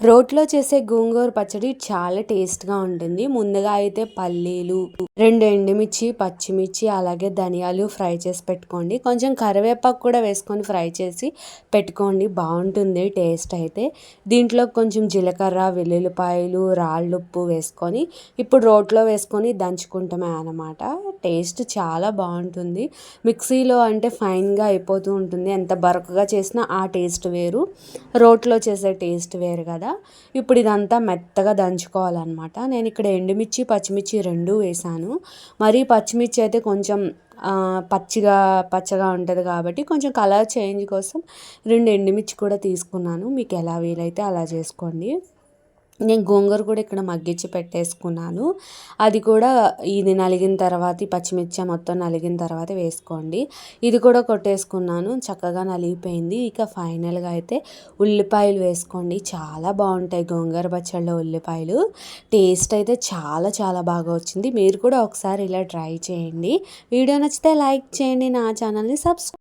రోట్లో చేసే గోంగూర పచ్చడి చాలా టేస్ట్గా ఉంటుంది. ముందుగా అయితే పల్లీలు, 2 ఎండుమిర్చి, పచ్చిమిర్చి, అలాగే ధనియాలు ఫ్రై చేసి పెట్టుకోండి. కొంచెం కరివేపాకు కూడా వేసుకొని ఫ్రై చేసి పెట్టుకోండి, బాగుంటుంది టేస్ట్ అయితే. దీంట్లో కొంచెం జీలకర్ర, వెల్లుల్లిపాయలు, రాళ్ళుప్పు వేసుకొని ఇప్పుడు రోట్లో వేసుకొని దంచుకుంటామే అన్నమాట. టేస్ట్ చాలా బాగుంటుంది. మిక్సీలో అంటే ఫైన్గా అయిపోతూ ఉంటుంది. ఎంత బరకగా చేసినా ఆ టేస్ట్ వేరు, రోట్లో చేసే టేస్ట్ వేరు కదా. ఇప్పుడు ఇదంతా మెత్తగా దంచుకోవాలన్నమాట. నేను ఇక్కడ ఎండుమిర్చి, పచ్చిమిర్చి 2 వేసాను. మరి పచ్చిమిర్చి అయితే కొంచెం పచ్చగా ఉంటుంది కాబట్టి కొంచెం కలర్ చేంజ్ కోసం 2 ఎండుమిర్చి కూడా తీసుకున్నాను. మీకు ఎలా వీలైతే అలా చేసుకోండి. నేను గోంగూర కూడా ఇక్కడ మగ్గించి పెట్టేసుకున్నాను. అది కూడా ఇది నలిగిన తర్వాత, ఈ పచ్చిమిర్చి మొత్తం నలిగిన తర్వాత వేసుకోండి. ఇది కూడా కొట్టేసుకున్నాను, చక్కగా నలిగిపోయింది. ఇక ఫైనల్గా అయితే ఉల్లిపాయలు వేసుకోండి. చాలా బాగుంటాయి గోంగూర పచ్చళ్ళలో ఉల్లిపాయలు. టేస్ట్ అయితే చాలా చాలా బాగా వచ్చింది. మీరు కూడా ఒకసారి ఇలా ట్రై చేయండి. వీడియో నచ్చితే లైక్ చేయండి, నా ఛానల్ని సబ్స్క్రైబ్